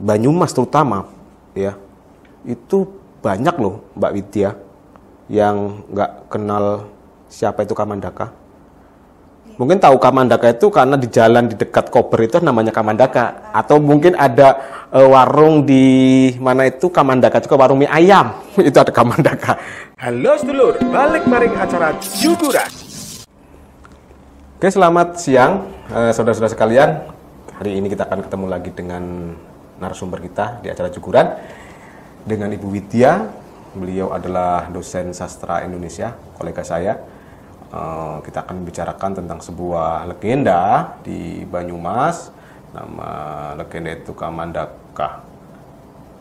Banyumas terutama ya, itu banyak loh Mbak Widya yang nggak kenal siapa itu Kamandaka. Mungkin tahu Kamandaka itu karena di jalan di dekat Kober itu namanya Kamandaka, atau mungkin ada warung di mana itu Kamandaka juga, warung mie ayam itu ada Kamandaka. Halo sedulur, balik maring acara Juguran. Oke, selamat siang saudara-saudara sekalian. Hari ini kita akan ketemu lagi dengan narasumber kita di acara Juguran dengan Ibu Widya. Beliau adalah dosen sastra Indonesia, kolega saya. Kita akan membicarakan tentang sebuah legenda di Banyumas. Nama legenda itu Kamandaka.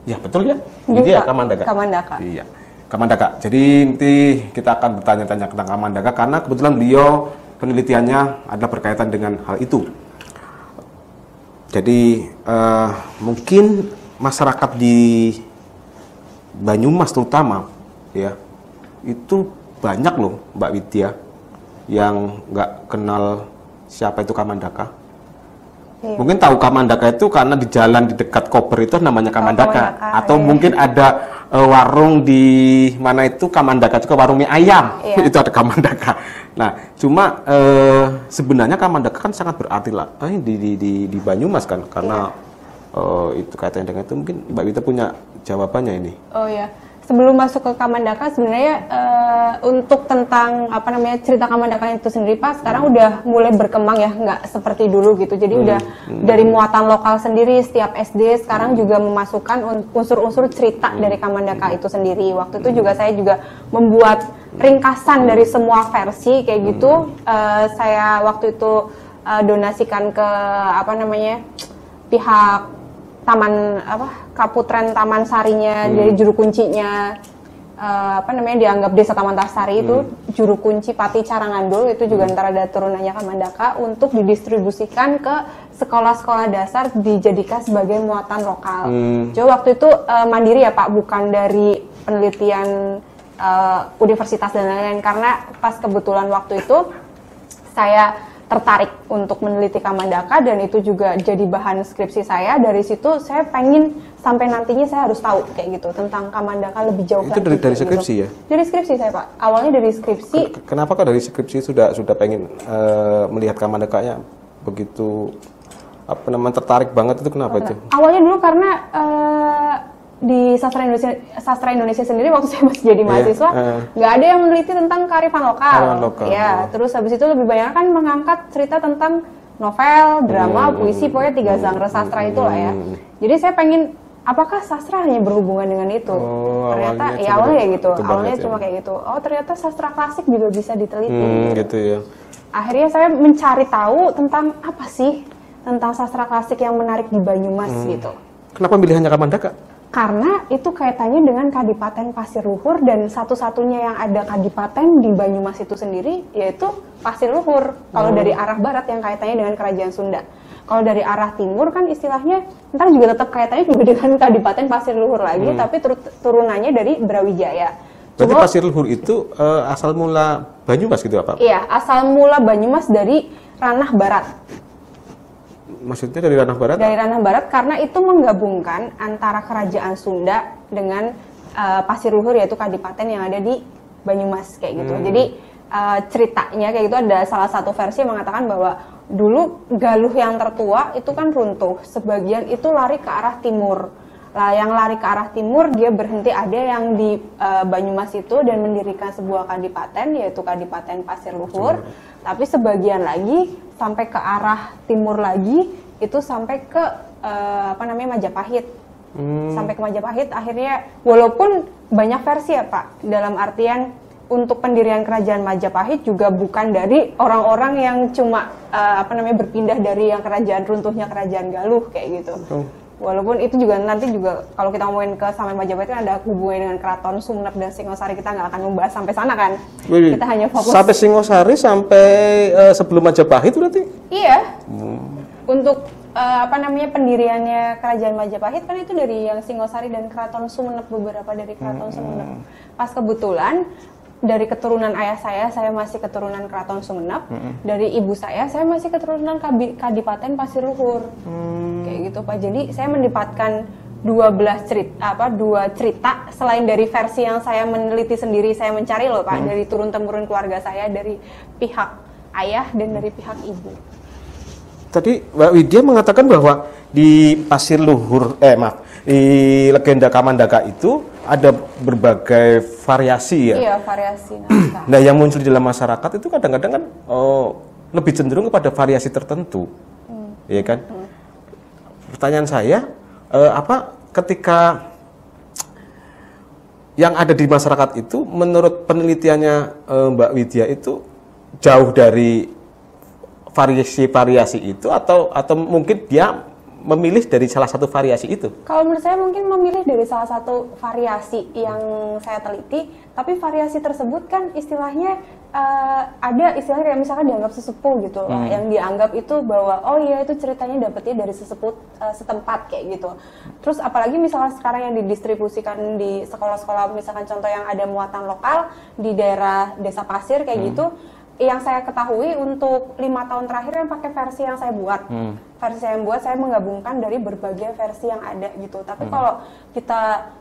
Ya betul ya? Widya Kamandaka. Kamandaka. Iya, Kamandaka. Jadi nanti kita akan bertanya-tanya tentang Kamandaka karena kebetulan beliau penelitiannya adalah berkaitan dengan hal itu. Jadi mungkin masyarakat di Banyumas terutama ya, itu banyak loh Mbak Widya yang nggak kenal siapa itu Kamandaka. Iya. Mungkin tahu Kamandaka itu karena di jalan di dekat Kober itu namanya Kamandaka, atau iya. mungkin ada warung di mana itu Kamandaka juga, warung mie ayam itu ada Kamandaka. Nah, cuma sebenarnya Kamandaka kan sangat berarti lah di Banyumas kan, karena itu kaitannya dengan itu. Mungkin Mbak Wita punya jawabannya ini. Oh ya, sebelum masuk ke Kamandaka sebenarnya untuk tentang cerita Kamandaka itu sendiri Pak, sekarang udah mulai berkembang ya, nggak seperti dulu gitu. Jadi udah dari muatan lokal sendiri, setiap SD sekarang juga memasukkan unsur-unsur cerita dari Kamandaka itu sendiri. Waktu itu juga saya juga membuat ringkasan dari semua versi kayak gitu. Saya waktu itu donasikan ke pihak Taman Kaputren Taman Sarinya, dari juru kuncinya dianggap Desa Taman Sari itu juru kunci Pati Carangandul, itu juga antara ada turunannya Kamandaka, untuk didistribusikan ke sekolah-sekolah dasar dijadikan sebagai muatan lokal. Jadi waktu itu mandiri ya Pak, bukan dari penelitian universitas dan lain-lain, karena pas kebetulan waktu itu saya tertarik untuk meneliti Kamandaka dan itu juga jadi bahan skripsi saya. Dari situ saya pengen sampai nantinya saya harus tahu kayak gitu tentang Kamandaka lebih jauh lagi. Itu dari skripsi gitu. Ya? Dari skripsi saya Pak. Awalnya dari skripsi. Kenapa kok dari skripsi sudah pengen melihat Kamandakanya begitu tertarik banget, itu kenapa itu? Awalnya dulu karena di sastra Indonesia sendiri waktu saya masih jadi mahasiswa nggak ada yang meneliti tentang kearifan lokal. Ya, terus habis itu lebih banyak kan mengangkat cerita tentang novel, drama, puisi, pokoknya 3 genre sastra itu lah ya. Jadi saya pengen, apakah sastra hanya berhubungan dengan itu? Ternyata awalnya kayak gitu. Awalnya cuma kayak gitu. Oh, ternyata sastra klasik juga bisa diteliti. Gitu ya. Akhirnya saya mencari tahu tentang apa sih tentang sastra klasik yang menarik di Banyumas gitu. Kenapa pilihannya Kamandaka? Karena itu kaitannya dengan Kadipaten Pasir Luhur, dan satu-satunya yang ada kadipaten di Banyumas itu sendiri yaitu Pasir Luhur. Kalau dari arah barat yang kaitannya dengan Kerajaan Sunda. Kalau dari arah timur kan istilahnya ntar juga tetap kaitannya juga dengan Kadipaten Pasir Luhur lagi, tapi turunannya dari Brawijaya. Berarti Pasir Luhur itu asal mula Banyumas gitu apa? Iya, asal mula Banyumas dari ranah barat. Maksudnya dari ranah barat? Dari ranah barat karena itu menggabungkan antara Kerajaan Sunda dengan Pasir Luhur, yaitu kadipaten yang ada di Banyumas kayak gitu. Jadi ceritanya kayak gitu, ada salah satu versi yang mengatakan bahwa dulu Galuh yang tertua itu kan runtuh, sebagian itu lari ke arah timur. Lah yang lari ke arah timur dia berhenti ada yang di Banyumas itu dan mendirikan sebuah kadipaten yaitu Kadipaten Pasir Luhur. Tapi sebagian lagi sampai ke arah timur lagi itu sampai ke Majapahit. Sampai ke Majapahit akhirnya, walaupun banyak versi ya Pak, dalam artian untuk pendirian kerajaan Majapahit juga bukan dari orang-orang yang cuma berpindah dari yang kerajaan runtuhnya Kerajaan Galuh kayak gitu. Walaupun itu juga nanti juga kalau kita ngomongin ke sampai Majapahit kan ada hubungannya dengan Keraton Sumenep dan Singosari, kita nggak akan membahas sampai sana kan. Kita hanya fokus sampai Singosari, sampai sebelum Majapahit berarti? Iya. Untuk pendiriannya Kerajaan Majapahit kan itu dari yang Singosari dan Keraton Sumenep, beberapa dari Keraton Sumenep. Pas kebetulan dari keturunan ayah saya masih keturunan Keraton Sumenep. Dari ibu saya masih keturunan Kadipaten Pasir Luhur. Kayak gitu Pak. Jadi saya mendapatkan dua cerita selain dari versi yang saya meneliti sendiri, saya mencari loh Pak, dari turun-temurun keluarga saya, dari pihak ayah dan dari pihak ibu. Tadi Mbak Widya mengatakan bahwa di Pasir Luhur, di legenda Kamandaka itu ada berbagai variasi ya. Iya, variasi naskah. Nah, yang muncul di dalam masyarakat itu kadang-kadang kan lebih cenderung kepada variasi tertentu, ya kan? Pertanyaan saya, ketika yang ada di masyarakat itu, menurut penelitiannya Mbak Widya itu jauh dari variasi-variasi itu, atau mungkin dia memilih dari salah satu variasi itu? Kalau menurut saya mungkin memilih dari salah satu variasi yang saya teliti, tapi variasi tersebut kan istilahnya ada istilahnya kayak misalkan dianggap sesepuh gitu lah, yang dianggap itu bahwa oh iya itu ceritanya dapetnya dari sesepuh setempat kayak gitu. Terus apalagi misalkan sekarang yang didistribusikan di sekolah-sekolah, misalkan contoh yang ada muatan lokal di daerah Desa Pasir kayak gitu, yang saya ketahui untuk 5 tahun terakhir yang pakai versi yang saya buat. Versi yang buat saya menggabungkan dari berbagai versi yang ada gitu. Tapi kalau kita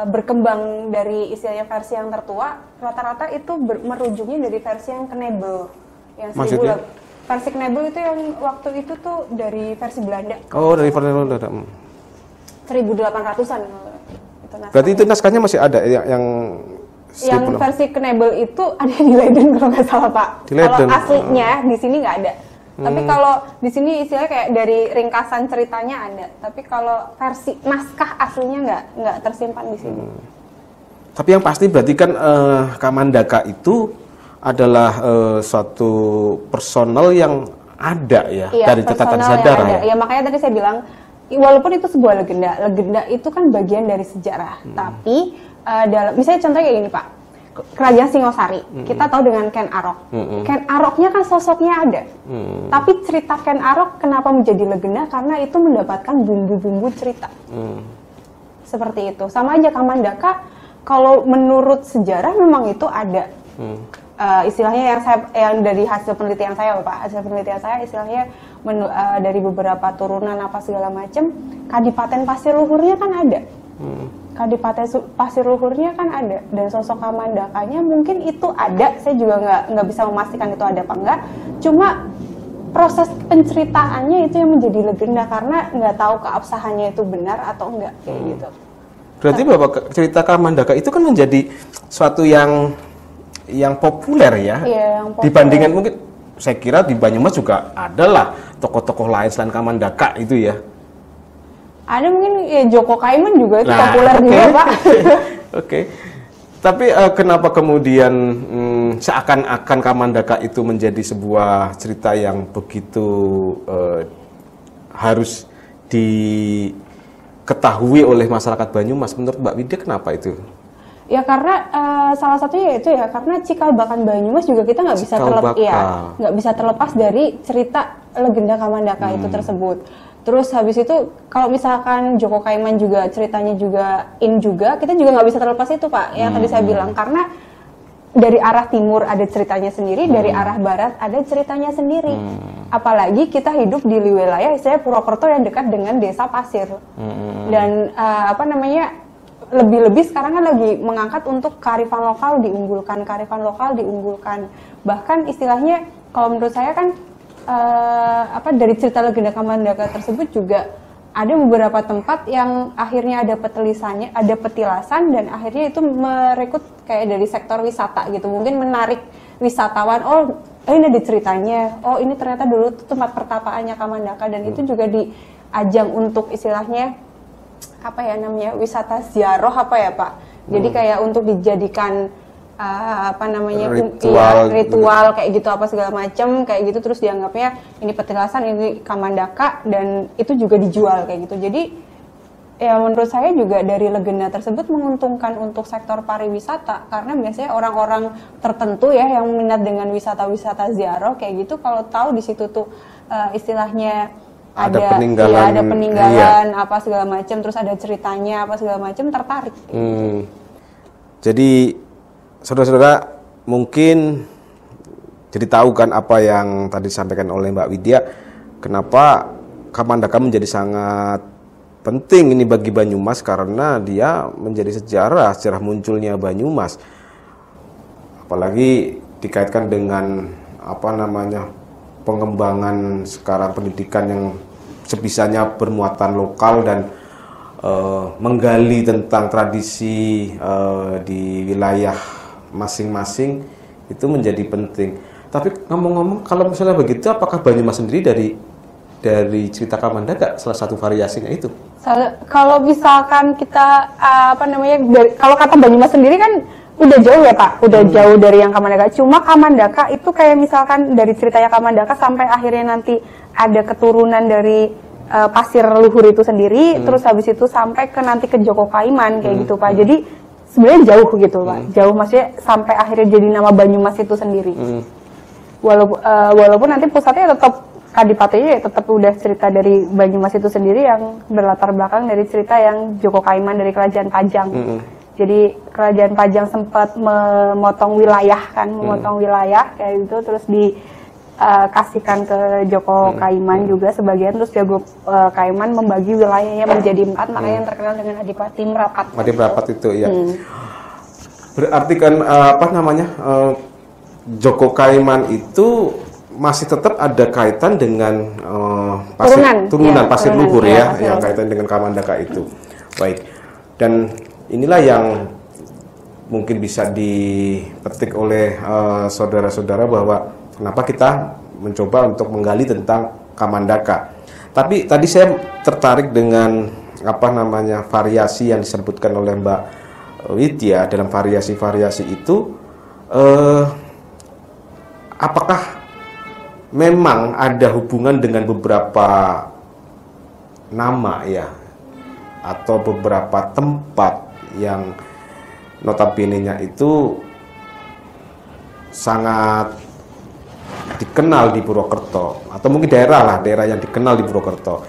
berkembang dari istilahnya versi yang tertua, rata-rata itu merujuknya dari versi yang Knebel. Yang versi Knebel itu yang waktu itu tuh dari versi Belanda. Oh, dari versi Belanda. 1800-an. Berarti itu naskahnya masih ada yang versi Knebel itu ada di Leiden kalau nggak salah Pak. Kalau aslinya di sini nggak ada. Tapi kalau di sini istilahnya kayak dari ringkasan ceritanya ada. Tapi kalau versi naskah aslinya nggak tersimpan di sini. Tapi yang pasti berarti kan Kamandaka itu adalah suatu personal yang ada ya, dari catatan sejarah. Ya makanya tadi saya bilang walaupun itu sebuah legenda itu kan bagian dari sejarah. Tapi misalnya contohnya kayak gini Pak, Kerajaan Singosari, kita tahu dengan Ken Arok. Ken Aroknya kan sosoknya ada, tapi cerita Ken Arok kenapa menjadi legenda? Karena itu mendapatkan bumbu-bumbu cerita. Seperti itu. Sama aja Kamandaka, kalau menurut sejarah memang itu ada. Istilahnya yang dari hasil penelitian saya Pak, istilahnya dari beberapa turunan apa segala macam, Kadipaten Pasir Luhurnya kan ada. Kadipaten Pasir Luhurnya kan ada, dan sosok Kamandakanya mungkin itu ada. Saya juga nggak bisa memastikan itu ada apa enggak. Cuma proses penceritaannya itu yang menjadi legenda karena nggak tahu keabsahannya itu benar atau enggak kayak gitu. Berarti bahwa cerita Kamandaka itu kan menjadi suatu yang populer ya. Iya, yang populer. Dibandingkan mungkin saya kira di Banyumas juga adalah tokoh-tokoh lain selain Kamandaka itu ya. Ada mungkin ya Joko Kaiman juga itu populer juga Pak. Oke. Tapi kenapa kemudian seakan-akan Kamandaka itu menjadi sebuah cerita yang begitu harus diketahui oleh masyarakat Banyumas? Menurut Mbak Widya kenapa itu? Ya karena salah satunya itu ya karena cikal bakal Banyumas juga kita nggak bisa terlepas dari cerita legenda Kamandaka itu tersebut. Terus habis itu kalau misalkan Joko Kaiman juga ceritanya juga kita juga nggak bisa terlepas itu Pak, yang tadi saya bilang, karena dari arah timur ada ceritanya sendiri, dari arah barat ada ceritanya sendiri. Apalagi kita hidup di wilayah saya Purwokerto yang dekat dengan Desa Pasir. Dan lebih-lebih sekarang kan lagi mengangkat untuk kearifan lokal diunggulkan. Bahkan istilahnya kalau menurut saya kan dari cerita legenda Kamandaka tersebut juga ada beberapa tempat yang akhirnya ada petilasan dan akhirnya itu merekrut kayak dari sektor wisata gitu, mungkin menarik wisatawan. Oh ini ada ceritanya, oh ini ternyata dulu tuh tempat pertapaannya Kamandaka, dan itu juga diajang untuk istilahnya wisata ziarah Pak. Jadi kayak untuk dijadikan ritual kayak gitu apa segala macam kayak gitu, terus dianggapnya ini petilasan, ini Kamandaka, dan itu juga dijual kayak gitu. Jadi ya menurut saya juga dari legenda tersebut menguntungkan untuk sektor pariwisata, karena biasanya orang-orang tertentu ya yang minat dengan wisata-wisata ziarah kayak gitu, kalau tahu di situ tuh istilahnya ada peninggalan apa segala macam, terus ada ceritanya apa segala macam, tertarik. Jadi saudara-saudara, mungkin jadi tahu kan apa yang tadi disampaikan oleh Mbak Widya, kenapa Kamandaka menjadi sangat penting ini bagi Banyumas, karena dia menjadi sejarah munculnya Banyumas. Apalagi dikaitkan dengan pengembangan sekarang pendidikan yang sebisanya bermuatan lokal dan menggali tentang tradisi di wilayah masing-masing itu menjadi penting. Tapi ngomong-ngomong, kalau misalnya begitu, apakah Banyumas sendiri dari cerita Kamandaka salah satu variasinya itu? Kalau misalkan kita kalau kata Banyumas sendiri kan udah jauh ya Pak, udah jauh dari yang Kamandaka. Cuma Kamandaka itu kayak misalkan dari ceritanya Kamandaka sampai akhirnya nanti ada keturunan dari pasir luhur itu sendiri, terus habis itu sampai ke nanti ke Joko Kaiman kayak gitu Pak. Jadi sebenarnya jauh gitu Pak, jauh maksudnya sampai akhirnya jadi nama Banyumas itu sendiri. Walaupun nanti pusatnya tetap Kadipatennya ya tetap udah cerita dari Banyumas itu sendiri yang berlatar belakang dari cerita yang Joko Kaiman dari Kerajaan Pajang. Jadi Kerajaan Pajang sempat memotong wilayah kayak gitu, terus dikasihkan ke Joko Kaiman juga sebagian, terus Joko Kaiman membagi wilayahnya menjadi 4, makanya yang terkenal dengan Adipati Merapat. Adipati Merapat itu ya. Berarti kan Joko Kaiman itu masih tetap ada kaitan dengan turunan pasir luhur ya, yang kaitan dengan Kamandaka itu. Baik. Dan inilah yang mungkin bisa dipetik oleh saudara-saudara bahwa kenapa kita mencoba untuk menggali tentang Kamandaka. Tapi tadi saya tertarik dengan variasi yang disebutkan oleh Mbak Widya. Dalam variasi-variasi itu apakah memang ada hubungan dengan beberapa nama ya, atau beberapa tempat yang notabene-nya itu sangat dikenal di Purwokerto, atau mungkin daerah yang dikenal di Purwokerto,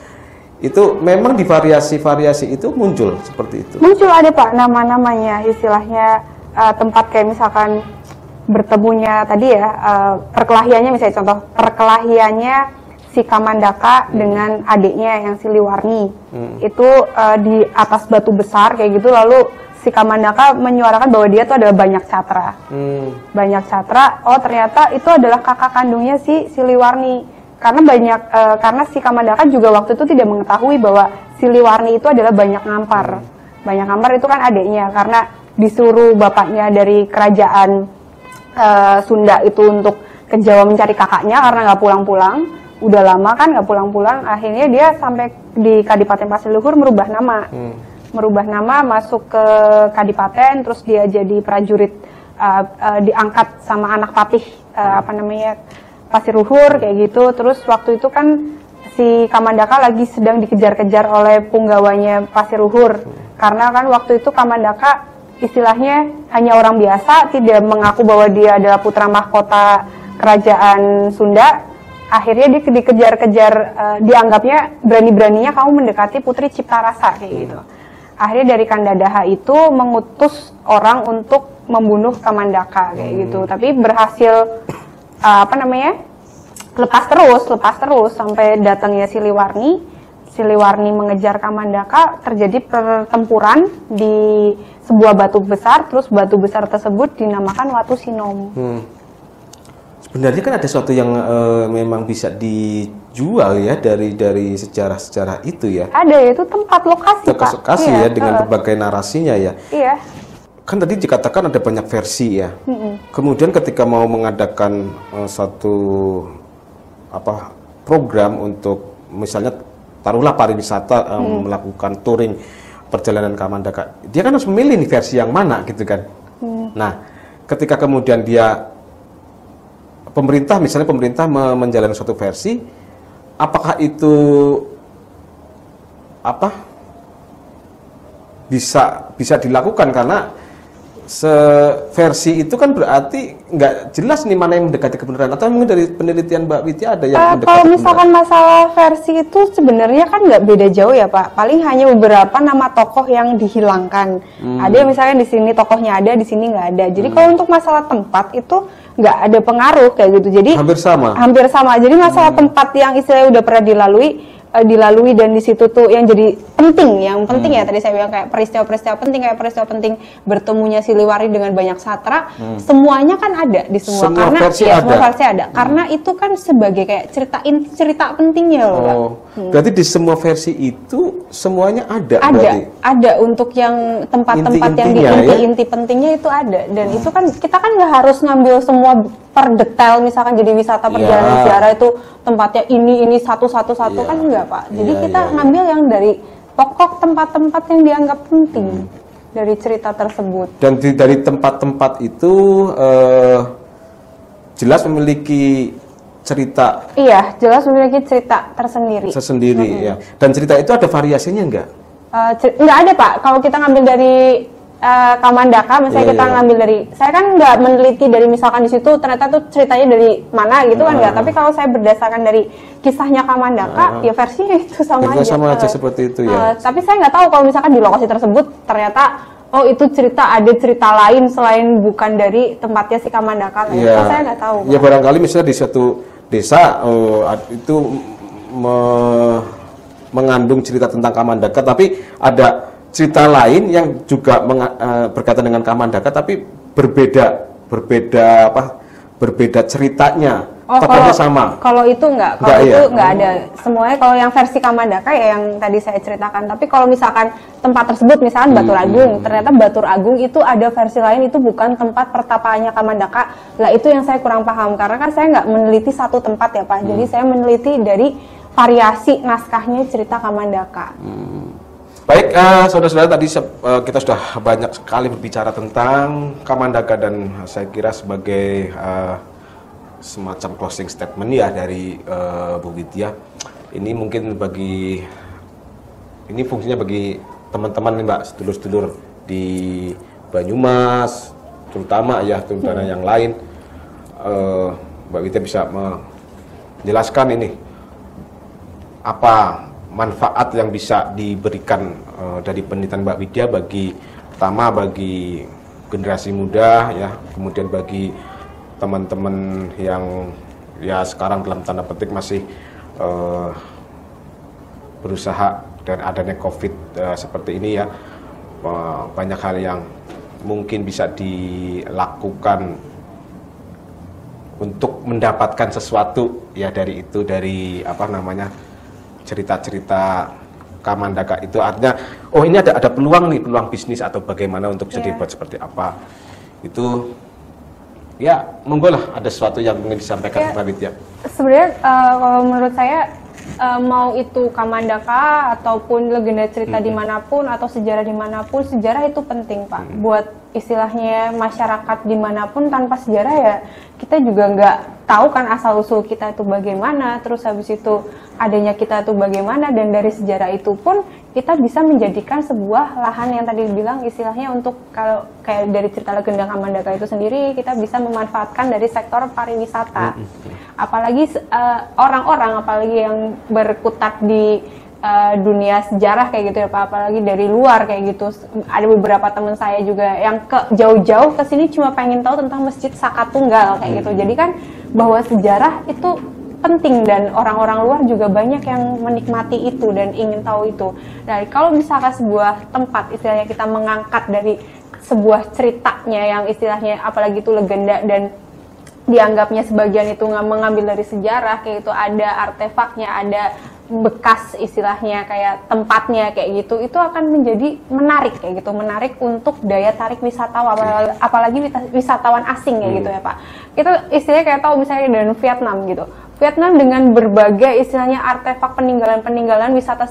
itu memang di variasi-variasi itu muncul seperti itu? Muncul, ada Pak nama-namanya, istilahnya tempat kayak misalkan bertemunya tadi ya, perkelahiannya misalnya contoh perkelahiannya si Kamandaka dengan adiknya yang Siliwarni, itu di atas batu besar kayak gitu, lalu si Kamandaka menyuarakan bahwa dia tuh adalah Banyak Catra. Banyak Catra, oh ternyata itu adalah kakak kandungnya si Siliwarni, karena si Kamandaka juga waktu itu tidak mengetahui bahwa Siliwarni itu adalah Banyak Ngampar. Banyak Ngampar itu kan adiknya, karena disuruh bapaknya dari kerajaan Sunda itu untuk ke Jawa mencari kakaknya karena nggak pulang-pulang, udah lama kan nggak pulang-pulang, akhirnya dia sampai di Kadipaten Pasir Luhur merubah nama masuk ke Kadipaten, terus dia jadi prajurit, diangkat sama anak patih Pasir Luhur kayak gitu. Terus waktu itu kan si Kamandaka lagi sedang dikejar-kejar oleh punggawanya Pasir Luhur, karena kan waktu itu Kamandaka istilahnya hanya orang biasa, tidak mengaku bahwa dia adalah putra mahkota kerajaan Sunda. Akhirnya dia dikejar-kejar, dianggapnya berani-beraninya kamu mendekati Putri Ciptarasa kayak gitu. Akhirnya dari Kandadaha itu mengutus orang untuk membunuh Kamandaka kayak gitu, tapi berhasil lepas terus sampai datangnya Siliwarni mengejar Kamandaka, terjadi pertempuran di sebuah batu besar, terus batu besar tersebut dinamakan Watu Sinom. Sebenarnya kan ada sesuatu yang memang bisa dijual ya dari sejarah-sejarah itu ya. Ada, itu tempat lokasi Pak. Lokasi ya, dengan berbagai narasinya ya. Iya. Kan tadi dikatakan ada banyak versi ya. Kemudian ketika mau mengadakan satu program untuk misalnya taruhlah pariwisata, melakukan touring perjalanan Kamandaka, dia kan harus memilih nih versi yang mana gitu kan. Nah, ketika kemudian pemerintah menjalankan suatu versi, apakah itu bisa dilakukan? Karena seversi itu kan berarti nggak jelas nih mana yang mendekati kebenaran, atau mungkin dari penelitian Mbak Widya ada yang mendekati kalau misalkan masalah versi itu sebenarnya kan nggak beda jauh ya Pak, paling hanya beberapa nama tokoh yang dihilangkan. Ada yang misalnya di sini tokohnya ada, di sini nggak ada. Jadi kalau untuk masalah tempat itu nggak ada pengaruh kayak gitu. Jadi hampir sama. Jadi masalah tempat yang istilahnya udah pernah dilalui dan di situ tuh yang jadi penting ya tadi saya bilang kayak peristiwa penting bertemunya Siliwangi dengan banyak sastra, semuanya kan ada di semua karena semua versi ada karena itu kan sebagai kayak cerita pentingnya loh Pak. Berarti di semua versi itu semuanya ada untuk yang tempat-tempat yang di inti pentingnya itu ada, dan itu kan kita kan nggak harus ngambil semua per detail, misalkan jadi wisata perjalanan sejarah itu tempatnya ini satu kan enggak Pak. Jadi kita ngambil yang dari pokok tempat-tempat yang dianggap penting dari cerita tersebut. Dan dari tempat-tempat itu jelas memiliki cerita. Iya, jelas memiliki cerita tersendiri. Ya. Dan cerita itu ada variasinya enggak? Enggak ada Pak. Kalau kita ngambil dari Kamandaka, misalnya kita ngambil dari, saya kan nggak meneliti dari misalkan di situ ternyata tuh ceritanya dari mana gitu kan nggak, tapi kalau saya berdasarkan dari kisahnya Kamandaka, ya versinya itu sama aja seperti itu ya. Tapi saya nggak tahu kalau misalkan di lokasi tersebut ternyata itu ada cerita lain selain bukan dari tempatnya si Kamandaka, itu saya nggak tahu. Ya barangkali misalnya di suatu desa itu mengandung cerita tentang Kamandaka, tapi ada cerita lain yang juga berkaitan dengan Kamandaka tapi berbeda ceritanya, tapi sama. Kalau itu enggak, enggak ada. Semuanya kalau yang versi Kamandaka ya yang tadi saya ceritakan. Tapi kalau misalkan tempat tersebut misalkan Batur Agung, ternyata Batur Agung itu ada versi lain, itu bukan tempat pertapaannya Kamandaka. Lah itu yang saya kurang paham karena kan saya nggak meneliti satu tempat ya Pak. Jadi saya meneliti dari variasi naskahnya cerita Kamandaka. Baik, saudara-saudara, tadi kita sudah banyak sekali berbicara tentang Kamandaka, dan saya kira sebagai semacam closing statement ya dari Bu Widya, ini mungkin ini fungsinya bagi teman-teman nih Mbak, sedulur-sedulur di Banyumas, terutama yang lain, Mbak Widya bisa menjelaskan ini apa manfaat yang bisa diberikan dari penelitian Mbak Widya bagi generasi muda ya, kemudian bagi teman-teman yang ya sekarang dalam tanda petik masih berusaha dan adanya COVID seperti ini ya, banyak hal yang mungkin bisa dilakukan untuk mendapatkan sesuatu ya dari cerita-cerita Kamandaka itu. Artinya ini ada peluang bisnis atau bagaimana untuk bisa dibuat seperti apa, itu ya monggo lah, ada sesuatu yang ingin disampaikan Mbak Widya. Sebenarnya kalau menurut saya mau itu Kamandaka ataupun legenda cerita dimanapun atau sejarah dimanapun, sejarah itu penting Pak buat istilahnya masyarakat dimanapun. Tanpa sejarah ya kita juga nggak tahu kan asal usul kita itu bagaimana, terus habis itu adanya kita itu bagaimana, dan dari sejarah itu pun kita bisa menjadikan sebuah lahan yang tadi bilang istilahnya untuk, kalau kayak dari cerita legenda Kamandaka itu sendiri kita bisa memanfaatkan dari sektor pariwisata. Apalagi orang-orang apalagi yang berkutat di dunia sejarah kayak gitu ya Pak, apalagi dari luar kayak gitu. Ada beberapa teman saya juga yang jauh-jauh ke sini cuma pengen tahu tentang Masjid Saka Tunggal kayak gitu. Jadi kan bahwa sejarah itu penting dan orang-orang luar juga banyak yang menikmati itu dan ingin tahu itu. Nah, kalau misalkan sebuah tempat istilahnya kita mengangkat dari sebuah ceritanya yang istilahnya apalagi itu legenda dan dianggapnya sebagian itu mengambil dari sejarah kayak itu, ada artefaknya, ada bekas istilahnya kayak tempatnya kayak gitu, itu akan menjadi menarik kayak gitu, menarik untuk daya tarik wisatawan, apalagi wisatawan asing kayak gitu ya Pak. Itu istilahnya kayak tahu misalnya dari Vietnam gitu. Vietnam dengan berbagai istilahnya artefak peninggalan-peninggalan wisata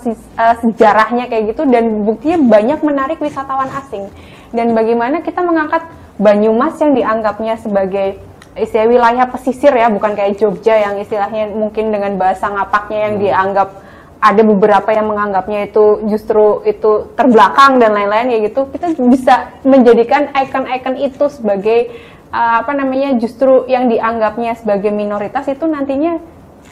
sejarahnya kayak gitu, dan buktinya banyak menarik wisatawan asing. Dan bagaimana kita mengangkat Banyumas yang dianggapnya sebagai istilah wilayah pesisir ya, bukan kayak Jogja yang istilahnya mungkin dengan bahasa ngapaknya yang dianggap ada beberapa yang menganggapnya itu justru itu terbelakang dan lain-lain ya gitu, kita bisa menjadikan icon-icon itu sebagai justru yang dianggapnya sebagai minoritas itu nantinya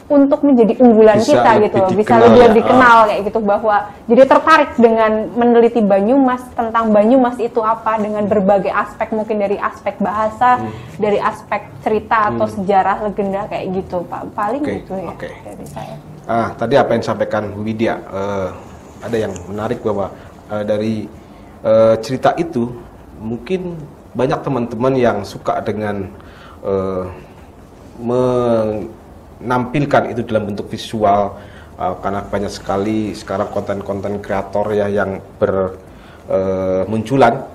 untuk menjadi unggulan Bisa kita lebih gitu loh, bisa dikenal lebih ya. dikenal kayak gitu, bahwa jadi tertarik dengan meneliti Banyumas, tentang Banyumas itu apa, dengan berbagai aspek, mungkin dari aspek bahasa, dari aspek cerita atau sejarah legenda kayak gitu Pak, paling gitu ya dari saya. Tadi apa yang disampaikan Bu Widya, ada yang menarik bahwa dari cerita itu mungkin banyak teman-teman yang suka dengan menampilkan itu dalam bentuk visual, karena banyak sekali sekarang konten-konten kreator ya yang bermunculan.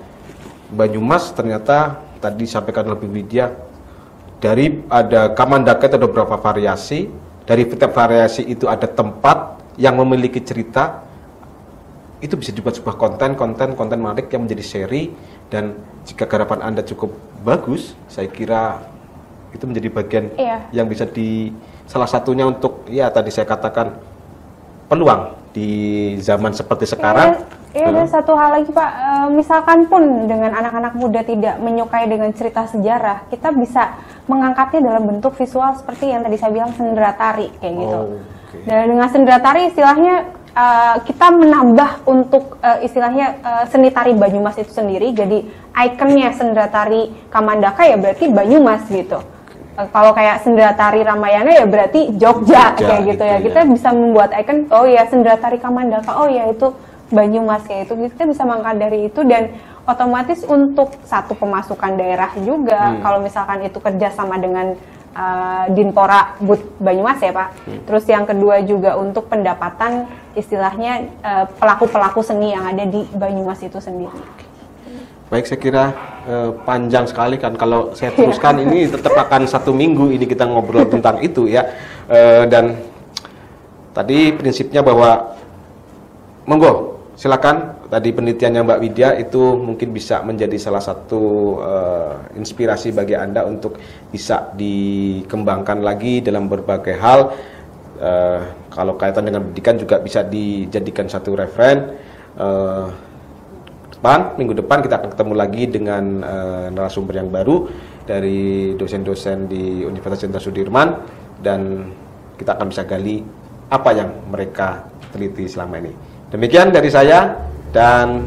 Banyumas ternyata tadi disampaikan oleh Bu Widya, dari ada Kamandaka itu ada beberapa variasi, dari setiap variasi itu ada tempat yang memiliki cerita, itu bisa dibuat sebuah konten menarik yang menjadi seri. Dan jika garapan Anda cukup bagus, saya kira itu menjadi bagian yang bisa salah satunya untuk ya tadi saya katakan peluang di zaman seperti sekarang. Ada satu hal lagi Pak, misalkan pun dengan anak-anak muda tidak menyukai dengan cerita sejarah, kita bisa mengangkatnya dalam bentuk visual seperti yang tadi saya bilang sendera tari kayak gitu. Dan dengan sendera tari istilahnya kita menambah untuk istilahnya seni tari Banyumas itu sendiri, jadi ikonnya sendera tari Kamandaka ya berarti Banyumas gitu. Kalau kayak sendera tari Ramayana ya berarti Jogja kayak gitu ya. Kita bisa membuat ikon, oh ya sendera tari Kamandaka, oh ya itu Banyumas kayak itu. Kita bisa mengangkat dari itu, dan otomatis untuk satu pemasukan daerah juga. Kalau misalkan itu kerjasama dengan Dinpora Banyumas ya Pak. Terus yang kedua juga untuk pendapatan istilahnya pelaku-pelaku seni yang ada di Banyumas itu sendiri. Baik, saya kira panjang sekali kan kalau saya teruskan ini tetap akan 1 minggu ini kita ngobrol tentang itu ya. Dan tadi prinsipnya bahwa monggo silakan, tadi penelitiannya Mbak Widya itu mungkin bisa menjadi salah satu inspirasi bagi Anda untuk bisa dikembangkan lagi dalam berbagai hal. Kalau kaitan dengan pendidikan juga bisa dijadikan satu referen. Minggu depan kita akan ketemu lagi dengan narasumber yang baru dari dosen-dosen di Universitas Jenderal Sudirman, dan kita akan bisa gali apa yang mereka teliti selama ini. Demikian dari saya, dan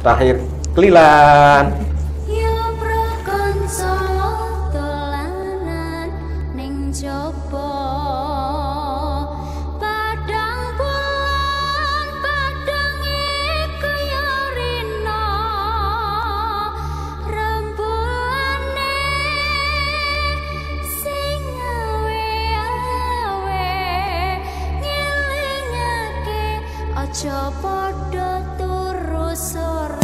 terakhir Kelilan. Aja padha turu sore.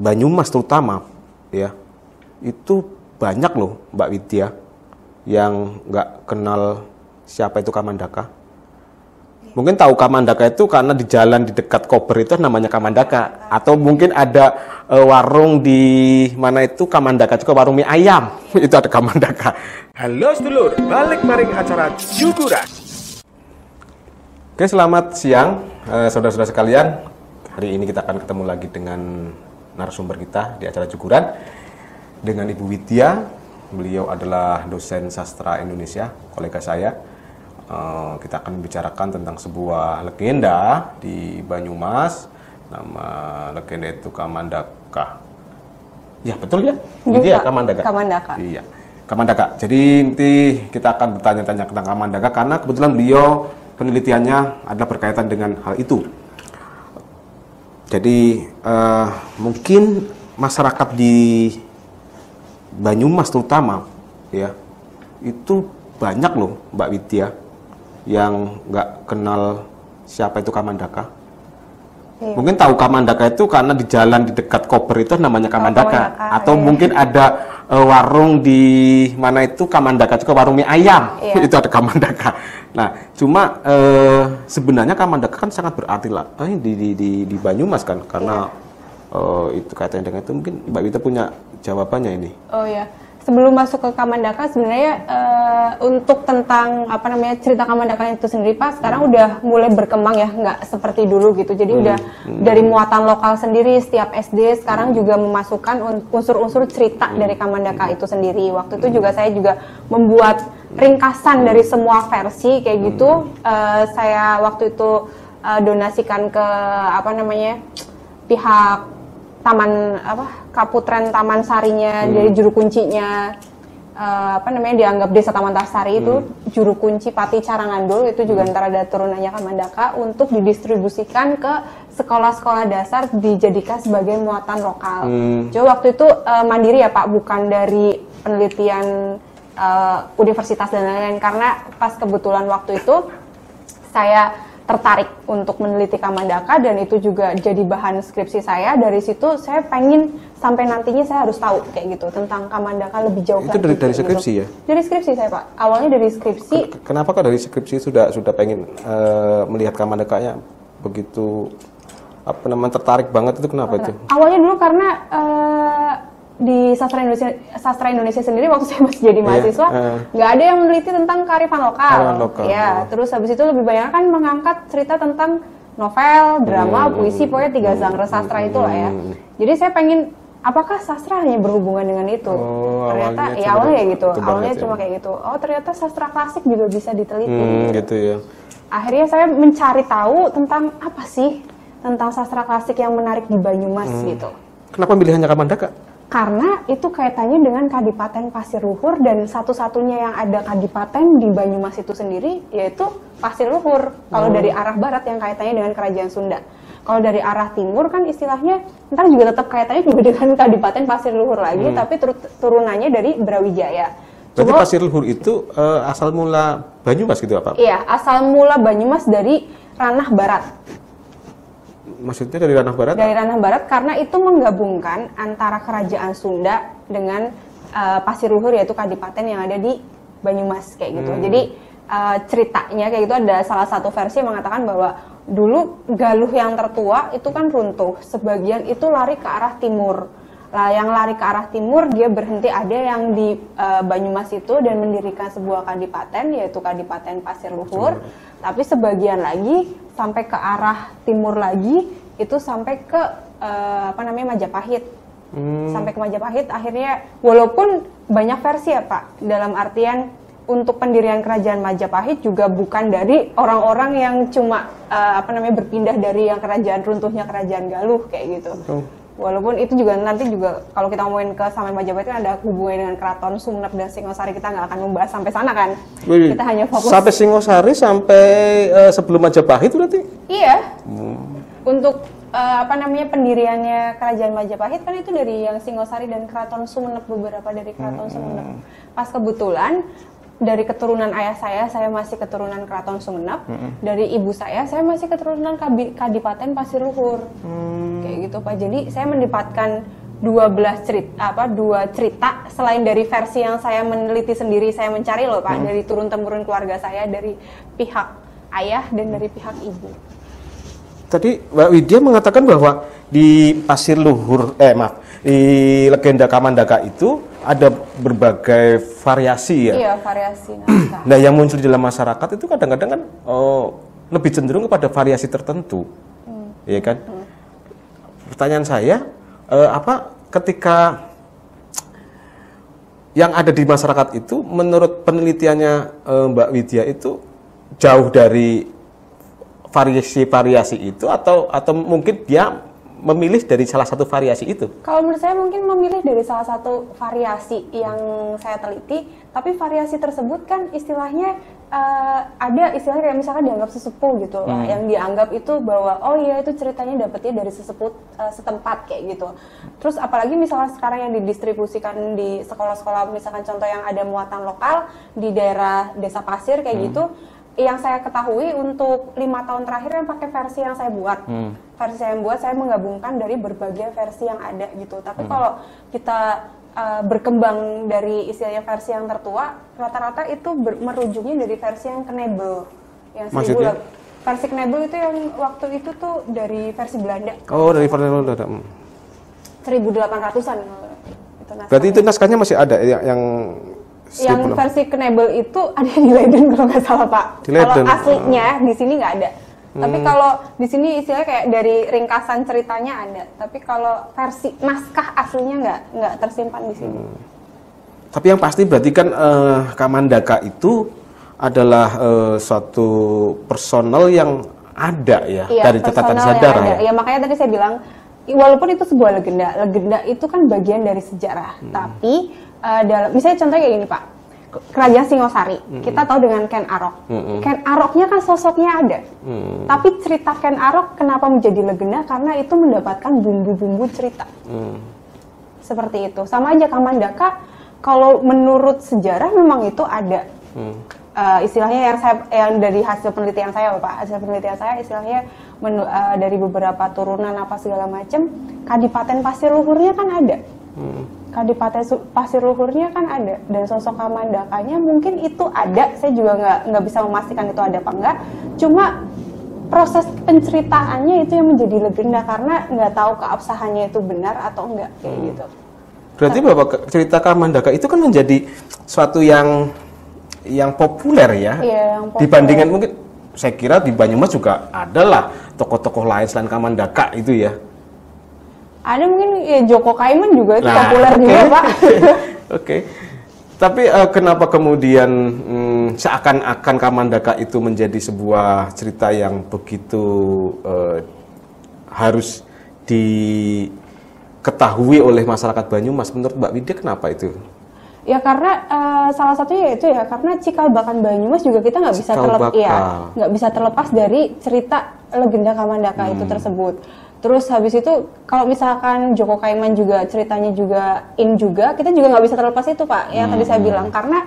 Banyumas terutama ya, itu banyak loh Mbak Widya yang nggak kenal siapa itu Kamandaka. Mungkin tahu Kamandaka itu karena di jalan di dekat Kober itu namanya Kamandaka, atau mungkin ada warung di mana itu Kamandaka juga, warung mie ayam itu ada Kamandaka. Halo sedulur, balik maring acara Juguran. Oke, selamat siang saudara-saudara sekalian. Hari ini kita akan ketemu lagi dengan narasumber kita di acara Juguran dengan Ibu Widya. Beliau adalah dosen sastra Indonesia, kolega saya. Kita akan membicarakan tentang sebuah legenda di Banyumas. Nama legenda itu Kamandaka. Ya, betul ya? Widya, Kamandaka. Kamandaka. Iya, Kamandaka. Jadi nanti kita akan bertanya-tanya tentang Kamandaka karena kebetulan beliau penelitiannya adalah berkaitan dengan hal itu. Jadi mungkin masyarakat di Banyumas terutama ya, itu banyak loh Mbak Widya yang nggak kenal siapa itu Kamandaka. Iya. Mungkin tahu Kamandaka itu karena di jalan di dekat Kober itu namanya Kamandaka. Kamandaka, Atau iya. mungkin ada warung di mana itu Kamandaka juga, warung mie ayam. Iya. Itu ada Kamandaka. Nah, cuma sebenarnya Kamandaka kan sangat berarti lah di Banyumas kan, karena itu kaitannya dengan itu. Mungkin Mbak Wita punya jawabannya ini. Oh ya, sebelum masuk ke Kamandaka sebenarnya untuk tentang apa namanya cerita Kamandaka itu sendiri Pak sekarang udah mulai berkembang ya, nggak seperti dulu gitu. Jadi udah dari muatan lokal sendiri, setiap SD sekarang juga memasukkan unsur-unsur cerita dari Kamandaka itu sendiri. Waktu itu juga saya juga membuat ringkasan dari semua versi kayak gitu. Saya waktu itu donasikan ke apa namanya pihak Taman Kaputren Taman Sarinya, dari juru kuncinya dianggap Desa Taman Sari itu juru kunci Pati Carangandul itu juga antara ada turunannya Kamandaka untuk didistribusikan ke sekolah-sekolah dasar dijadikan sebagai muatan lokal. Jadi waktu itu mandiri ya Pak, bukan dari penelitian universitas dan lain-lain, karena pas kebetulan waktu itu saya tertarik untuk meneliti Kamandaka dan itu juga jadi bahan skripsi saya. Dari situ saya pengen sampai nantinya saya harus tahu kayak gitu tentang Kamandaka lebih jauh. Itu dari skripsi gitu. Ya? Dari skripsi saya Pak. Awalnya dari skripsi. Kenapa kok dari skripsi sudah pengen melihat Kamandakanya begitu tertarik banget, itu kenapa itu? Awalnya dulu karena di sastra Indonesia sendiri waktu saya masih jadi mahasiswa nggak ada yang meneliti tentang kearifan lokal. Ya, terus habis itu lebih banyak kan mengangkat cerita tentang novel, drama, puisi, pokoknya 3 genre sastra itu lah ya. Jadi saya pengen apakah sastra hanya berhubungan dengan itu? Ternyata awalnya ya gitu. Awalnya cuma kayak gitu. Oh, ternyata sastra klasik juga bisa diteliti. Gitu ya. Akhirnya saya mencari tahu tentang apa sih tentang sastra klasik yang menarik di Banyumas gitu. Kenapa pilihannya Kamandaka? Karena itu kaitannya dengan Kadipaten Pasir Luhur dan satu-satunya yang ada kadipaten di Banyumas itu sendiri yaitu Pasir Luhur. Kalau dari arah barat yang kaitannya dengan Kerajaan Sunda. Kalau dari arah timur kan istilahnya ntar juga tetap kaitannya juga dengan Kadipaten Pasir Luhur lagi, tapi turunannya dari Brawijaya. Berarti Pasir Luhur itu asal mula Banyumas gitu apa? Iya, asal mula Banyumas dari ranah barat. Maksudnya dari ranah barat? Dari ranah barat karena itu menggabungkan antara Kerajaan Sunda dengan Pasir Luhur yaitu kadipaten yang ada di Banyumas kayak gitu. Jadi ceritanya kayak gitu ada salah satu versi yang mengatakan bahwa dulu Galuh yang tertua itu kan runtuh, sebagian itu lari ke arah timur. Lah yang lari ke arah timur dia berhenti ada yang di Banyumas itu dan mendirikan sebuah kadipaten yaitu Kadipaten Pasir Luhur. Tapi sebagian lagi sampai ke arah timur lagi itu sampai ke Majapahit. Sampai ke Majapahit akhirnya walaupun banyak versi ya Pak, dalam artian untuk pendirian kerajaan Majapahit juga bukan dari orang-orang yang cuma berpindah dari yang kerajaan runtuhnya kerajaan Galuh kayak gitu. Walaupun itu juga nanti juga kalau kita ngomongin ke sampai Majapahit kan ada hubungannya dengan Keraton Sumenep dan Singosari, kita nggak akan membahas sampai sana kan. Kita hanya fokus sampai Singosari sampai sebelum Majapahit berarti? Iya. Untuk pendiriannya kerajaan Majapahit kan itu dari yang Singosari dan Keraton Sumenep, beberapa dari Keraton Sumenep. Pas kebetulan dari keturunan ayah saya masih keturunan Keraton Sumenep. Dari ibu saya masih keturunan Kadipaten Pasir Luhur. Kayak gitu Pak. Jadi saya mendapatkan dua cerita selain dari versi yang saya meneliti sendiri, saya mencari loh Pak, dari turun-temurun keluarga saya, dari pihak ayah dan dari pihak ibu. Tadi Mbak Widya mengatakan bahwa di Pasir Luhur, di legenda Kamandaka itu ada berbagai variasi ya. Iya, variasi naskah. Nah, yang muncul di dalam masyarakat itu kadang-kadang kan lebih cenderung kepada variasi tertentu, ya kan? Pertanyaan saya, ketika yang ada di masyarakat itu, menurut penelitiannya Mbak Widya itu jauh dari variasi-variasi itu, atau mungkin dia memilih dari salah satu variasi itu? Kalau menurut saya mungkin memilih dari salah satu variasi yang saya teliti, tapi variasi tersebut kan istilahnya ada istilahnya kayak misalkan dianggap sesepuh gitu lah, yang dianggap itu bahwa oh iya itu ceritanya dapetnya dari sesepuh setempat kayak gitu. Terus apalagi misalnya sekarang yang didistribusikan di sekolah-sekolah, misalkan contoh yang ada muatan lokal di daerah Desa Pasir kayak gitu, yang saya ketahui untuk 5 tahun terakhir yang pakai versi yang saya buat. Versi yang buat saya menggabungkan dari berbagai versi yang ada gitu. Tapi kalau kita berkembang dari istilahnya versi yang tertua, rata-rata itu merujuknya dari versi yang knebel. Yang Maksudnya? Versi knebel itu yang waktu itu tuh dari versi Belanda. Oh, dari versi Belanda. 1800-an. Itu Berarti itu naskahnya masih ada yang versi knebel itu ada di Leiden kalau nggak salah Pak. Di Leiden. Kalau aslinya di sini nggak ada. Tapi kalau di sini istilahnya kayak dari ringkasan ceritanya ada. Tapi kalau versi naskah aslinya nggak tersimpan di sini. Tapi yang pasti berarti kan Kamandaka itu adalah suatu personel yang ada ya, Iya, dari catatan personal yang sejarah ada. ya. Ya makanya tadi saya bilang walaupun itu sebuah legenda itu kan bagian dari sejarah. Tapi misalnya contohnya kayak gini Pak, Kerajaan Singosari, kita tahu dengan Ken Arok. Ken Aroknya kan sosoknya ada. Tapi cerita Ken Arok kenapa menjadi legenda? Karena itu mendapatkan bumbu-bumbu cerita. Seperti itu. Sama aja Kamandaka, kalau menurut sejarah memang itu ada. Istilahnya yang dari hasil penelitian saya Pak, hasil penelitian saya istilahnya dari beberapa turunan apa segala macam, Kadipaten Pasir Luhurnya kan ada. Kadipaten Pasir Luhurnya kan ada, dan sosok Kamandakanya mungkin itu ada. Saya juga nggak bisa memastikan itu ada apa enggak. Cuma proses penceritaannya itu yang menjadi legenda karena nggak tahu keabsahannya itu benar atau enggak kayak gitu. Berarti bahwa cerita Kamandaka itu kan menjadi suatu yang populer ya. Iya, yang populer. Dibandingkan mungkin saya kira di Banyumas juga adalah tokoh-tokoh lain selain Kamandaka itu ya. Ada mungkin ya Joko Kaiman juga itu populer juga Pak. Oke. Tapi kenapa kemudian seakan-akan Kamandaka itu menjadi sebuah cerita yang begitu harus diketahui oleh masyarakat Banyumas? Menurut Mbak Widya kenapa itu? Ya karena salah satunya itu ya karena cikal bakal Banyumas juga kita nggak bisa terlepas dari cerita legenda Kamandaka itu tersebut. Terus habis itu kalau misalkan Joko Kaiman juga ceritanya juga kita juga nggak bisa terlepas itu Pak. Yang tadi saya bilang karena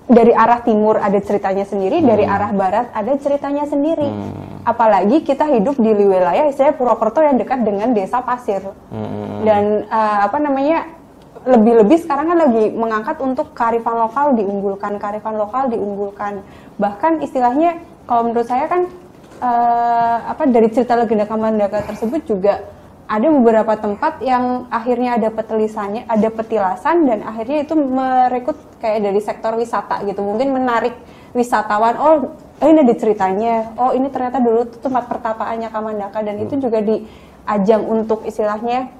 dari arah timur ada ceritanya sendiri, dari arah barat ada ceritanya sendiri. Apalagi kita hidup di wilayah istilah Purwokerto yang dekat dengan Desa Pasir. Dan lebih-lebih sekarang kan lagi mengangkat untuk kearifan lokal diunggulkan. Bahkan istilahnya kalau menurut saya kan dari cerita legenda Kamandaka tersebut juga ada beberapa tempat yang akhirnya ada petilasan dan akhirnya itu merekrut kayak dari sektor wisata gitu. Mungkin menarik wisatawan, oh ini ada ceritanya, oh ini ternyata dulu tuh tempat pertapaannya Kamandaka, dan itu juga diajang untuk istilahnya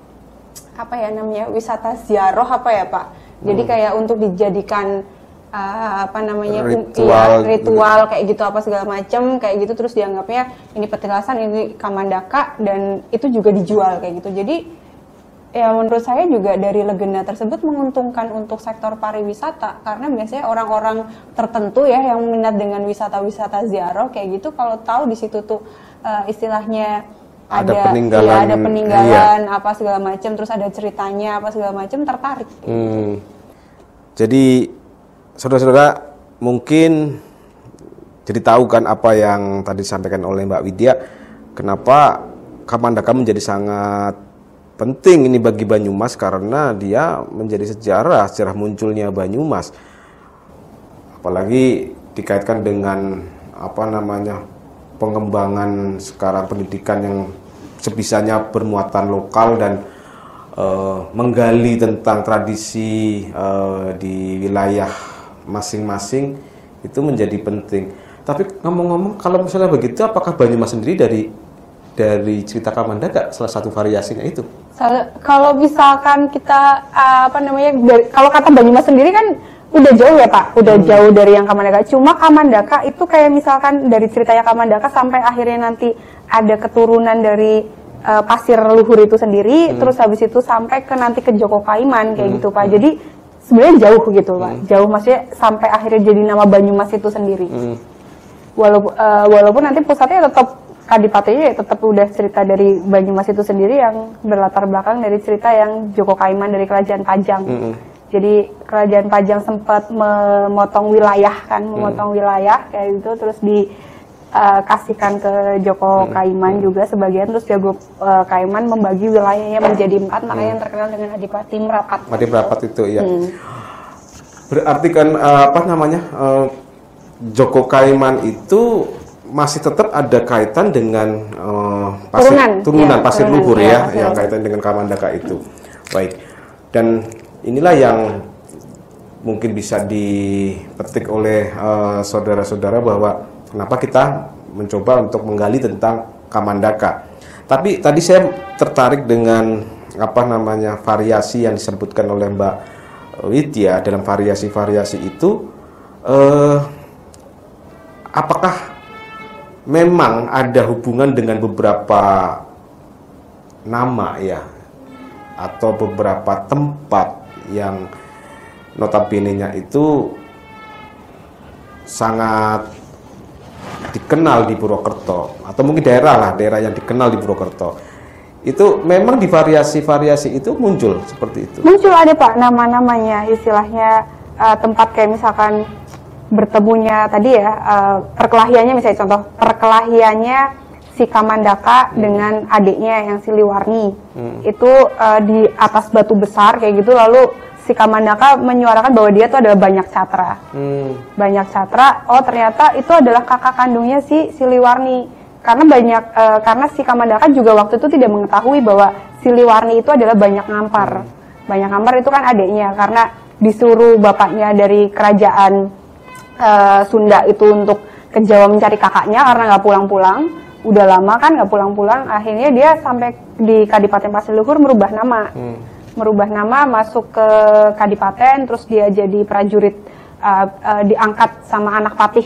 wisata ziarah Pak. Jadi kayak untuk dijadikan ritual kayak gitu apa segala macam kayak gitu, terus dianggapnya ini petilasan, ini Kamandaka, dan itu juga dijual kayak gitu. Jadi ya menurut saya juga dari legenda tersebut menguntungkan untuk sektor pariwisata karena biasanya orang-orang tertentu ya yang minat dengan wisata-wisata ziarah kayak gitu, kalau tahu di situ tuh istilahnya ada peninggalan apa segala macam, terus ada ceritanya apa segala macam, tertarik. Jadi saudara-saudara mungkin jadi tahu kan apa yang tadi disampaikan oleh Mbak Widya, kenapa Kamandaka menjadi sangat penting ini bagi Banyumas, karena dia menjadi sejarah munculnya Banyumas. Apalagi dikaitkan dengan pengembangan sekarang pendidikan yang sebisanya bermuatan lokal dan menggali tentang tradisi di wilayah masing-masing itu menjadi penting. Tapi ngomong-ngomong, kalau misalnya begitu, apakah Banyumas sendiri dari cerita Kamandaka salah satu variasinya itu? Kalau misalkan kita kalau kata Banyumas sendiri kan udah jauh ya Pak, udah jauh dari yang Kamandaka. Cuma Kamandaka itu kayak misalkan dari ceritanya Kamandaka sampai akhirnya nanti ada keturunan dari Pasir Luhur itu sendiri, terus habis itu sampai nanti ke Joko Kaiman kayak gitu Pak. Jadi sebenarnya jauh gitu Pak, jauh maksudnya sampai akhirnya jadi nama Banyumas itu sendiri. Walaupun nanti pusatnya tetap Kadipatennya tetap udah cerita dari Banyumas itu sendiri yang berlatar belakang dari cerita yang Joko Kaiman dari Kerajaan Pajang. Jadi kerajaan Pajang sempat memotong wilayah kan, memotong wilayah kayak gitu, terus dikasihkan ke Joko Kaiman juga sebagian, terus Joko Kaiman membagi wilayahnya menjadi 4, makanya yang terkenal dengan Adipati Merapat. Adipati Merapat itu ya. Berarti kan Joko Kaiman itu masih tetap ada kaitan dengan turunan Pasir Luhur ya, yang kaitan dengan Kamandaka itu. Baik. Dan inilah yang mungkin bisa dipetik oleh saudara-saudara bahwa kenapa kita mencoba untuk menggali tentang Kamandaka. Tapi tadi saya tertarik dengan variasi yang disebutkan oleh Mbak Widya. Dalam variasi-variasi itu apakah memang ada hubungan dengan beberapa nama ya, atau beberapa tempat yang notabene-nya itu sangat dikenal di Purwokerto, atau mungkin daerah yang dikenal di Purwokerto. Itu memang di variasi-variasi itu muncul seperti itu. Muncul ada Pak nama-namanya, istilahnya tempat kayak misalkan bertemunya tadi ya, perkelahiannya misalnya contoh perkelahiannya si Kamandaka dengan adiknya yang Siliwarni. Itu di atas batu besar kayak gitu, lalu si Kamandaka menyuarakan bahwa dia tuh adalah Banyak Catra. Banyak Catra, oh ternyata itu adalah kakak kandungnya si Siliwarni. Karena si Kamandaka juga waktu itu tidak mengetahui bahwa Siliwarni itu adalah Banyak Ngampar. Banyak Ngampar itu kan adiknya, karena disuruh bapaknya dari kerajaan Sunda itu untuk ke Jawa mencari kakaknya karena nggak pulang-pulang. Udah lama kan nggak pulang-pulang, akhirnya dia sampai di Kadipaten Pasir Luhur merubah nama. Merubah nama, masuk ke Kadipaten, terus dia jadi prajurit, diangkat sama anak patih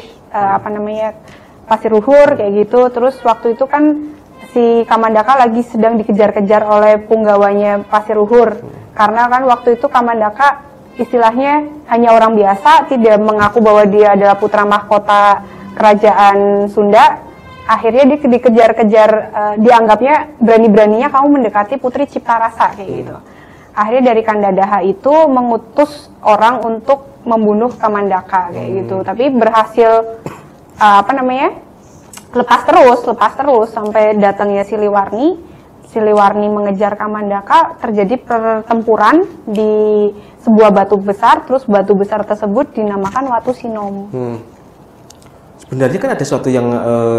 Pasir Luhur kayak gitu. Terus waktu itu kan si Kamandaka lagi sedang dikejar-kejar oleh punggawanya Pasir Luhur, karena kan waktu itu Kamandaka istilahnya hanya orang biasa, tidak mengaku bahwa dia adalah putra mahkota kerajaan Sunda. Akhirnya dia dikejar-kejar, dianggapnya berani-beraninya kamu mendekati Putri Ciptarasa kayak gitu. Akhirnya dari Kandadaha itu mengutus orang untuk membunuh Kamandaka kayak gitu, tapi berhasil lepas terus sampai datangnya Siliwarni mengejar Kamandaka, terjadi pertempuran di sebuah batu besar, terus batu besar tersebut dinamakan Watu Sinom. Sebenarnya kan ada sesuatu yang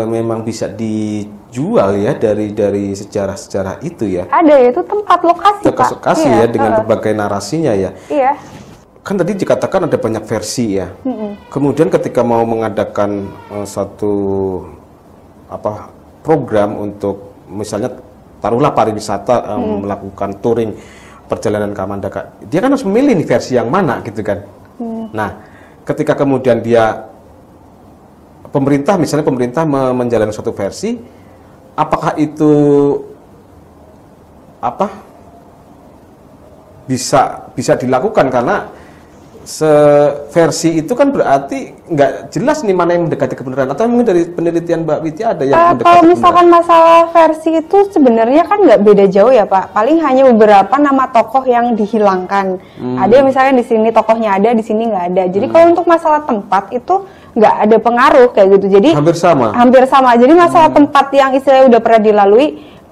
memang bisa dijual ya dari sejarah-sejarah itu ya. Ada, itu tempat lokasi Pak. Lokasi ya, dengan berbagai narasinya ya. Iya. Kan tadi dikatakan ada banyak versi ya. Kemudian ketika mau mengadakan satu program untuk misalnya taruhlah pariwisata melakukan touring perjalanan Kamandaka, dia kan harus memilih nih versi yang mana gitu kan. Nah, ketika kemudian pemerintah menjalankan suatu versi, apakah itu bisa dilakukan? Karena versi itu kan berarti nggak jelas nih mana yang mendekati kebenaran, atau mungkin dari penelitian Mbak Widya ada yang mendekati kalau misalkan masalah versi itu sebenarnya kan nggak beda jauh ya Pak, paling hanya beberapa nama tokoh yang dihilangkan. Ada yang misalnya di sini tokohnya ada, di sini nggak ada. Jadi kalau untuk masalah tempat itu nggak ada pengaruh kayak gitu. Jadi hampir sama. Jadi masalah tempat yang istilahnya udah pernah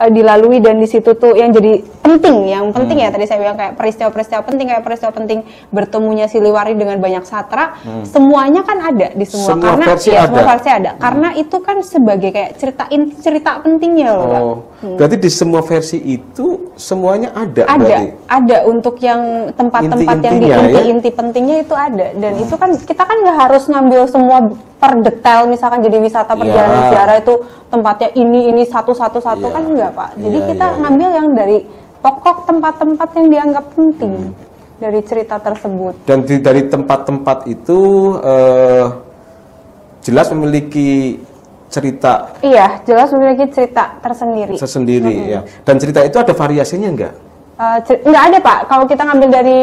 dilalui dan di situ tuh yang jadi penting ya tadi saya bilang kayak peristiwa-peristiwa penting bertemunya Siliwarni dengan Banyak Catra, semuanya kan ada di semua versi ada. Karena itu kan sebagai kayak cerita pentingnya loh. Berarti di semua versi itu semuanya ada. Ada untuk yang tempat-tempat yang di inti pentingnya itu ada, dan itu kan kita kan nggak harus ngambil semua per detail, misalkan jadi wisata perjalanan sejarah itu tempatnya ini satu-satu kan enggak Pak. Jadi kita ngambil yang dari pokok tempat-tempat yang dianggap penting dari cerita tersebut. Dan dari tempat-tempat itu jelas memiliki cerita. Iya, jelas memiliki cerita tersendiri. Ya. Dan cerita itu ada variasinya enggak? Enggak ada Pak. Kalau kita ngambil dari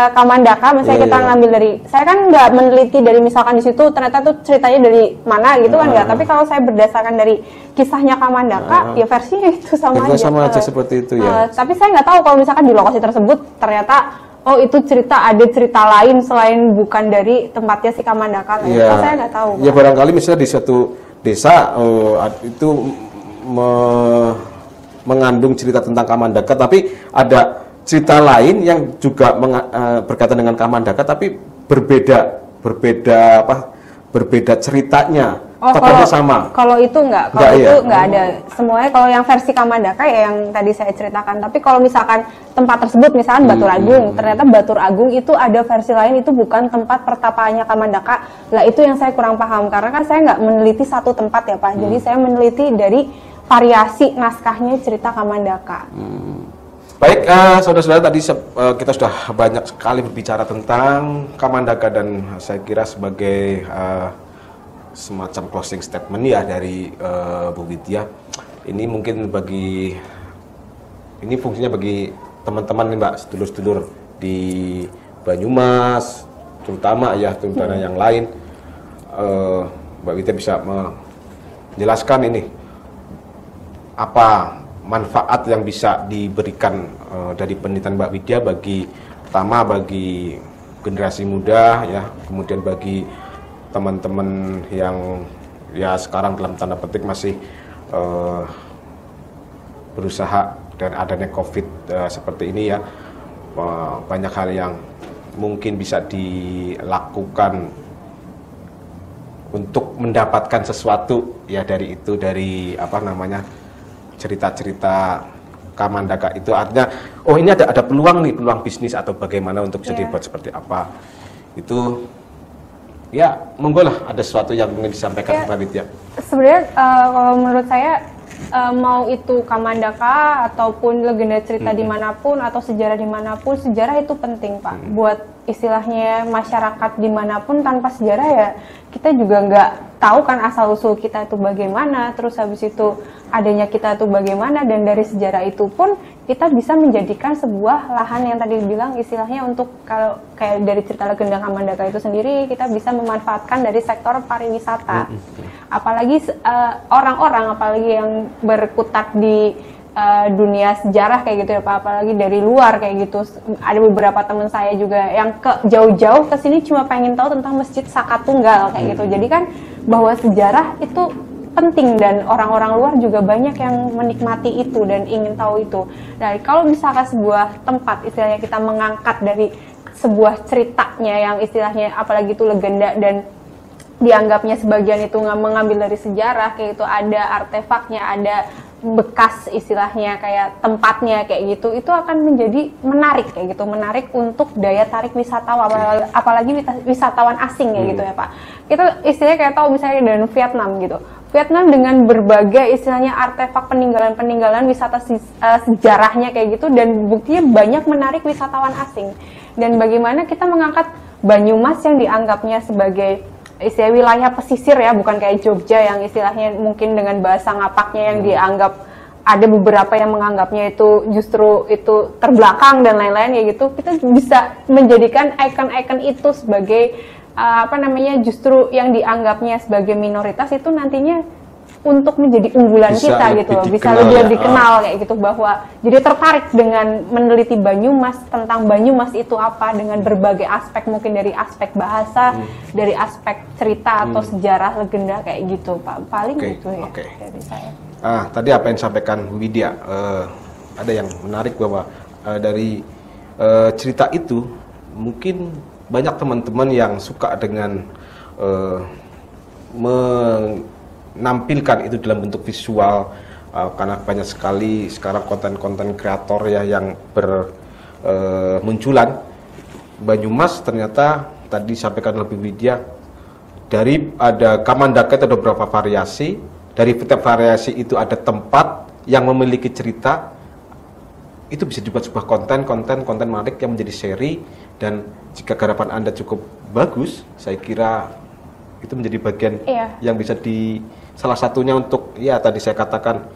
Kamandaka, misalnya kita ngambil dari, saya kan nggak meneliti dari misalkan di situ ternyata tuh ceritanya dari mana gitu kan nggak, tapi kalau saya berdasarkan dari kisahnya Kamandaka, ya versinya itu sama aja seperti itu ya. Tapi saya nggak tahu kalau misalkan di lokasi tersebut ternyata oh itu ada cerita lain selain bukan dari tempatnya si Kamandaka. Iya. Saya nggak tahu. Ya barangkali misalnya di suatu desa itu mengandung cerita tentang Kamandaka, tapi ada cerita lain yang juga berkaitan dengan Kamandaka, tapi berbeda ceritanya. Tokohnya sama. Kalau itu nggak ada. Semuanya kalau yang versi Kamandaka ya yang tadi saya ceritakan. Tapi kalau misalkan tempat tersebut misalkan Batur Agung, ternyata Batur Agung itu ada versi lain, itu bukan tempat pertapaannya Kamandaka. Lah itu yang saya kurang paham karena kan saya nggak meneliti satu tempat ya Pak. Jadi saya meneliti dari variasi naskahnya cerita Kamandaka. Baik, saudara-saudara, tadi kita sudah banyak sekali berbicara tentang Kamandaka dan saya kira sebagai semacam closing statement ya dari Bu Widya. Ini mungkin ini fungsinya bagi teman-teman nih Mbak, sedulur-sedulur di Banyumas, terutama yang lain. Mbak Widya bisa menjelaskan ini apa manfaat yang bisa diberikan dari penelitian Mbak Widya pertama bagi generasi muda ya, kemudian bagi teman-teman yang ya sekarang dalam tanda petik masih berusaha dan adanya COVID seperti ini ya, banyak hal yang mungkin bisa dilakukan untuk mendapatkan sesuatu ya dari cerita-cerita Kamandaka itu. Artinya ini ada peluang bisnis atau bagaimana untuk bisa dibuat seperti apa itu. Ya, monggo lah ada sesuatu yang ingin disampaikan Mbak Widya. Sebenarnya kalau menurut saya mau itu Kamandaka ataupun legenda cerita dimanapun atau sejarah dimanapun, sejarah itu penting Pak. Buat istilahnya masyarakat dimanapun, tanpa sejarah ya kita juga nggak tahu kan asal usul kita itu bagaimana, terus habis itu adanya kita itu bagaimana, dan dari sejarah itu pun kita bisa menjadikan sebuah lahan yang tadi bilang istilahnya untuk, kalau kayak dari cerita legenda Kamandaka itu sendiri, kita bisa memanfaatkan dari sektor pariwisata. Apalagi orang-orang apalagi yang berkutat di dunia sejarah kayak gitu ya Pak, apalagi dari luar kayak gitu. Ada beberapa teman saya juga yang jauh-jauh ke sini cuma pengen tahu tentang Masjid Saka Tunggal kayak gitu. Jadi kan bahwa sejarah itu penting dan orang-orang luar juga banyak yang menikmati itu dan ingin tahu itu. Nah, kalau misalkan sebuah tempat istilahnya kita mengangkat dari sebuah ceritanya yang istilahnya apalagi itu legenda dan dianggapnya sebagian itu mengambil dari sejarah kayak gitu, ada artefaknya, ada bekas istilahnya kayak tempatnya kayak gitu, itu akan menjadi menarik kayak gitu, menarik untuk daya tarik wisatawan, apalagi wisatawan asing kayak gitu ya Pak. Kita istilahnya kayak tahu misalnya dari Vietnam gitu. Vietnam dengan berbagai istilahnya artefak peninggalan-peninggalan wisata sejarahnya kayak gitu, dan buktinya banyak menarik wisatawan asing. Dan bagaimana kita mengangkat Banyumas yang dianggapnya sebagai istilah wilayah pesisir ya, bukan kayak Jogja yang istilahnya mungkin dengan bahasa ngapaknya yang dianggap, ada beberapa yang menganggapnya itu justru itu terbelakang dan lain-lain ya gitu. Kita bisa menjadikan ikon-ikon itu sebagai justru yang dianggapnya sebagai minoritas itu nantinya untuk menjadi unggulan bisa kita gitu loh, bisa lebih dikenal kayak gitu, bahwa jadi tertarik dengan meneliti Banyumas, tentang Banyumas itu apa, dengan berbagai aspek, mungkin dari aspek bahasa, dari aspek cerita atau sejarah legenda kayak gitu Pak, paling gitu ya dari saya. Tadi apa yang disampaikan Widya, ada yang menarik bahwa dari cerita itu mungkin banyak teman-teman yang suka dengan menampilkan itu dalam bentuk visual, karena banyak sekali sekarang konten-konten kreator ya yang bermunculan. Banyumas ternyata tadi disampaikan lebih Widya, dari ada Kamandaka itu ada beberapa variasi, dari setiap variasi itu ada tempat yang memiliki cerita, itu bisa dibuat sebuah konten menarik yang menjadi seri. Dan jika garapan Anda cukup bagus, saya kira itu menjadi bagian yang bisa salah satunya untuk ya tadi saya katakan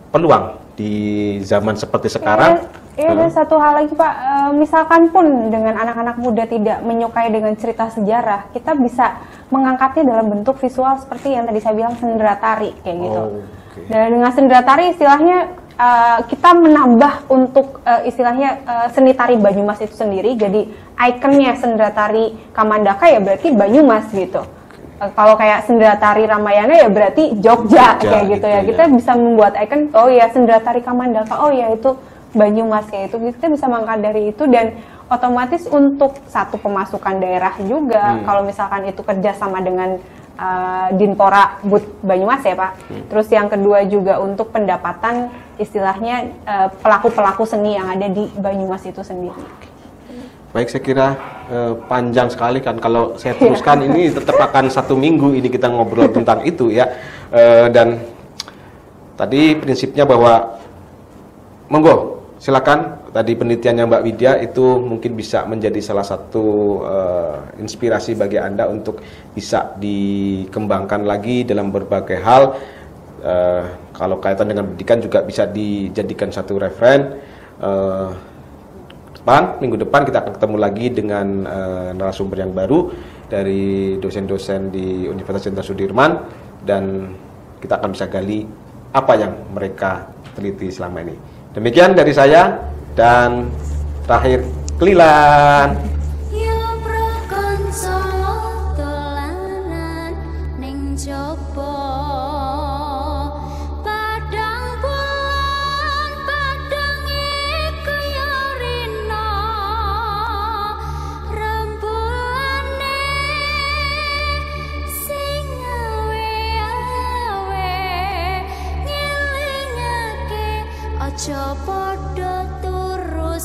peluang di zaman seperti sekarang. Dan satu hal lagi Pak, misalkan pun dengan anak-anak muda tidak menyukai dengan cerita sejarah, kita bisa mengangkatnya dalam bentuk visual seperti yang tadi saya bilang sendera tari kayak gitu. Dan dengan sendera tari istilahnya kita menambah untuk istilahnya seni tari Banyumas itu sendiri. Jadi ikonnya sendera tari Kamandaka ya berarti Banyumas gitu. Kalau kayak sendera tari Ramayana ya berarti Jogja kayak gitu ya. Kita bisa membuat ikon, oh ya sendera tari Kamandaka, oh ya itu Banyumas kayak itu. Kita bisa mengangkat dari itu dan otomatis untuk satu pemasukan daerah juga. Kalau misalkan itu kerjasama dengan Dinpora Bud Banyumas ya Pak. Terus yang kedua juga untuk pendapatan istilahnya pelaku-pelaku seni yang ada di Banyumas itu sendiri. Baik, saya kira panjang sekali kan kalau saya teruskan ini tetap akan 1 minggu ini kita ngobrol tentang itu ya. Dan tadi prinsipnya bahwa monggo silakan, tadi penelitiannya Mbak Widya itu mungkin bisa menjadi salah satu inspirasi bagi Anda untuk bisa dikembangkan lagi dalam berbagai hal. Kalau kaitan dengan pendidikan juga bisa dijadikan satu referen. Minggu depan kita akan ketemu lagi dengan narasumber yang baru dari dosen-dosen di Universitas Jenderal Sudirman, dan kita akan bisa gali apa yang mereka teliti selama ini. Demikian dari saya, dan terakhir Kelilan. Ya prakanca dolanan ning jaba padang bulan padange kaya rina rembulane sing awe-awe ngilingake aja padha turu